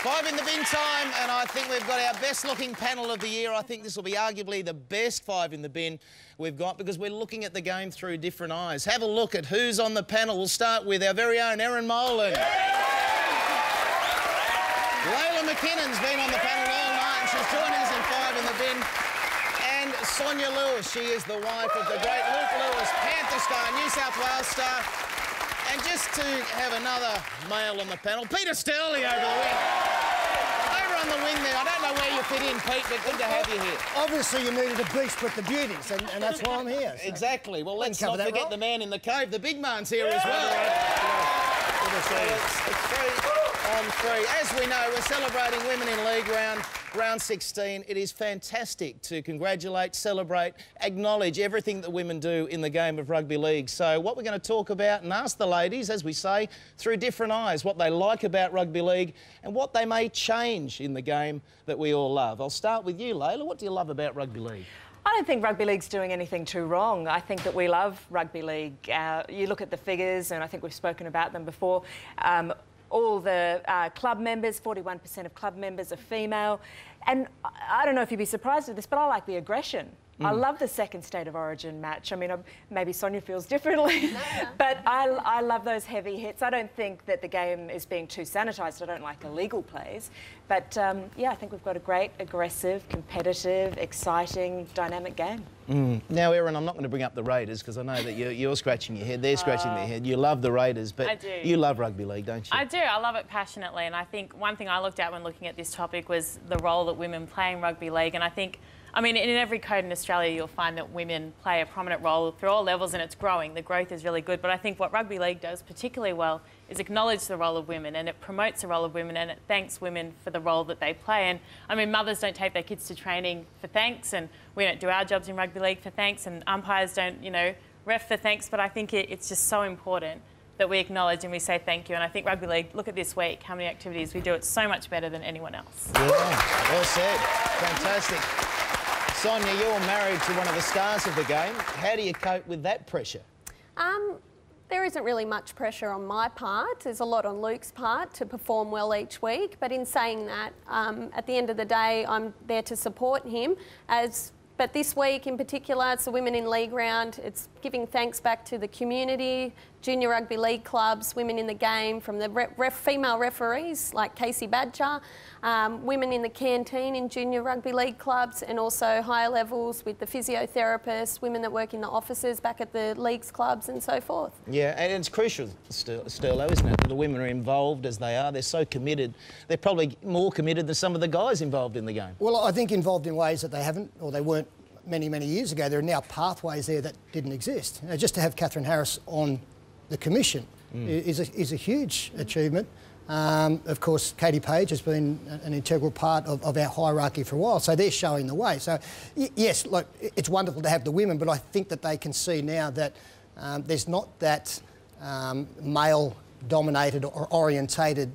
Five in the bin time, and I think we've got our best-looking panel of the year. I think this will be arguably the best five in the bin we've got because we're looking at the game through different eyes. Have a look at who's on the panel. We'll start with our very own Erin Molan. Layla McKinnon's been on the panel all night and she's joining us in five in the bin. And Sonia Lewis, she is the wife of the great Luke Lewis, Panther star, New South Wales star. And just to have another male on the panel, Peter Sterling over the wing. Over on the wing there. I don't know where you fit in, Pete, but good to have you here. Obviously, you needed a beast with the beauties, and that's why I'm here. So. Exactly. Well, let's not forget the man in the cave. The big man's here as well. Good to see you. It's 3 on 3. As we know, we're celebrating Women in League round 16. It is fantastic to congratulate, celebrate, acknowledge everything that women do in the game of rugby league. So what we're going to talk about and ask the ladies, as we say, through different eyes, what they like about rugby league and what they may change in the game that we all love. I'll start with you, Layla. What do you love about rugby league? I don't think rugby league's doing anything too wrong. I think that we love rugby league. You look at the figures, and I think we've spoken about them before. All the club members, 41% of club members are female. And I don't know if you'd be surprised at this, but I like the aggression. I love the second State of Origin match. I mean, maybe Sonia feels differently, but I love those heavy hits. I don't think that the game is being too sanitised. I don't like illegal plays. But, yeah, I think we've got a great, aggressive, competitive, exciting, dynamic game. Now, Erin, I'm not going to bring up the Raiders because I know that you're scratching your head, they're scratching their head. You love the Raiders, but you love rugby league, don't you? I do. I love it passionately. And I think one thing I looked at when looking at this topic was the role that women play in rugby league. And I think, I mean, in every code in Australia, you'll find that women play a prominent role through all levels and it's growing. The growth is really good. But I think what rugby league does particularly well is acknowledge the role of women, and it promotes the role of women, and it thanks women for the role that they play. And I mean, mothers don't take their kids to training for thanks, and we don't do our jobs in rugby league for thanks, and umpires don't, you know, ref for thanks. But I think it's just so important that we acknowledge and we say thank you. And I think rugby league, look at this week, how many activities we do it so much better than anyone else. Yeah, well said. Fantastic. Sonia, you're married to one of the stars of the game. How do you cope with that pressure? There isn't really much pressure on my part. There's a lot on Luke's part to perform well each week. But in saying that, at the end of the day, I'm there to support him. But this week in particular, it's the Women in League round. It's giving thanks back to the community, junior rugby league clubs, women in the game, from the female referees like Casey Badger, women in the canteen in junior rugby league clubs, and also higher levels with the physiotherapists, women that work in the offices back at the leagues clubs and so forth. Yeah, and it's crucial, Sterlo, isn't it, that the women are involved as they are. They're so committed. They're probably more committed than some of the guys involved in the game. Well, I think involved in ways that they haven't, or they weren't many, many years ago. There are now pathways there that didn't exist. You know, just to have Catherine Harris on the commission is a huge achievement. Of course, Katie Page has been an integral part of our hierarchy for a while, so they're showing the way. So, yes, look, it's wonderful to have the women, but I think that they can see now that there's not that male-dominated or orientated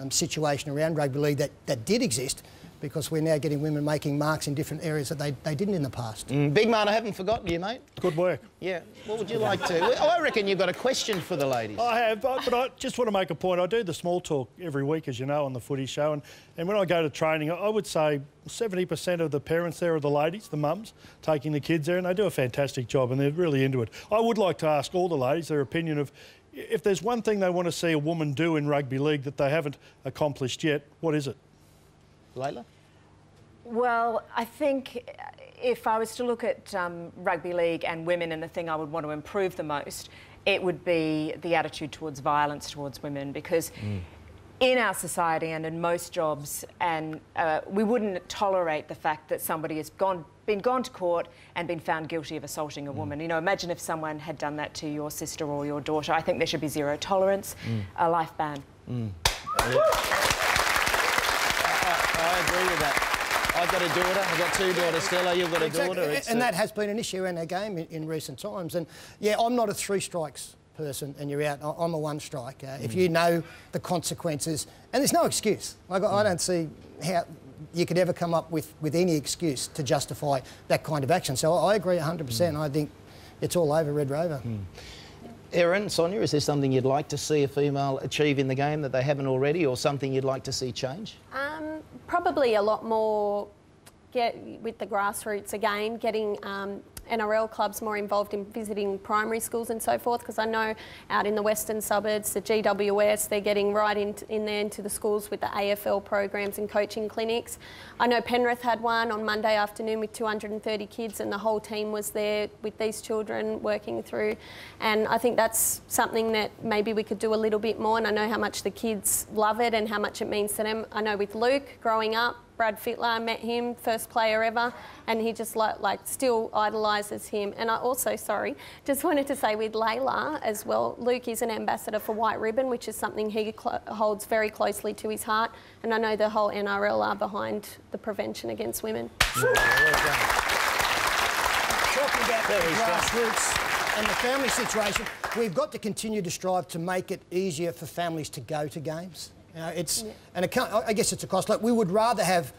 situation around rugby league that did exist, because we're now getting women making marks in different areas that they didn't in the past. Big man, I haven't forgotten you, mate. Good work. Yeah. What would you like to... I reckon you've got a question for the ladies. I have, but I just want to make a point. I do the small talk every week, as you know, on the Footy show, and when I go to training, I would say 70% of the parents there are the ladies, the mums, taking the kids there, and they do a fantastic job, and they're really into it. I would like to ask all the ladies their opinion of, if there's one thing they want to see a woman do in rugby league that they haven't accomplished yet, what is it? Layla? Well, I think if I was to look at rugby league and women, and the thing I would want to improve the most, it would be the attitude towards violence towards women, because in our society and in most jobs, and we wouldn't tolerate the fact that somebody has been gone to court and been found guilty of assaulting a woman. You know, imagine if someone had done that to your sister or your daughter. I think there should be zero tolerance, a life ban. I agree with that. I've got a daughter. I've got two daughters, Stella. You've got a daughter. And that has been an issue in our game in recent times. And, yeah, I'm not a 3 strikes person and you're out. I'm a 1 strike. If you know the consequences, and there's no excuse. Like, I don't see how you could ever come up with any excuse to justify that kind of action. So I agree 100%. I think it's all over Red Rover. Erin, Sonia, is there something you'd like to see a female achieve in the game that they haven't already, or something you'd like to see change? Probably a lot more with the grassroots again, getting NRL clubs more involved in visiting primary schools and so forth, because I know out in the western suburbs, the GWS, they're getting right in there into the schools with the AFL programs and coaching clinics. I know Penrith had one on Monday afternoon with 230 kids, and the whole team was there with these children working through, and I think that's something that maybe we could do a little bit more, and I know how much the kids love it and how much it means to them. I know with Luke, growing up, Brad Fittler, met him, first player ever, and he just like still idolises him. And I also, just wanted to say with Layla as well, Luke is an ambassador for White Ribbon, which is something he holds very closely to his heart. And I know the whole NRL are behind the prevention against women. Talking about the grassroots and the family situation, we've got to continue to strive to make it easier for families to go to games. You know, and I guess it's a cost. Like, we would rather have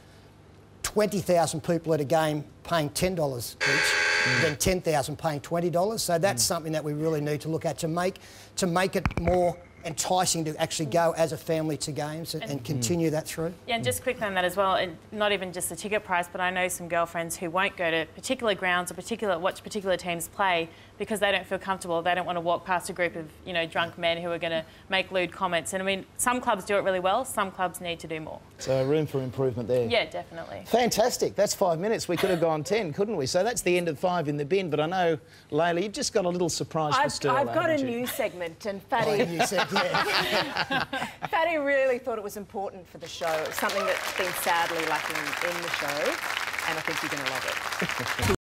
20,000 people at a game paying $10 each than 10,000 paying $20. So that's something that we really need to look at to make it more enticing to actually go as a family to games and continue that through. Yeah, and just quickly on that as well, and not even just the ticket price, but I know some girlfriends who won't go to particular grounds or watch particular teams play because they don't feel comfortable. They don't want to walk past a group of, you know, drunk men who are going to make lewd comments. And I mean, some clubs do it really well, some clubs need to do more. So room for improvement there. Yeah, definitely. Fantastic. That's 5 minutes. We could have gone 10, couldn't we? So that's the end of 5 in the bin. But I know, Layla, you've just got a little surprise for Sterling. I've got a new segment, and Fatty... Fatty really thought it was important for the show. It's something that's been sadly lacking in the show, and I think you're going to love it.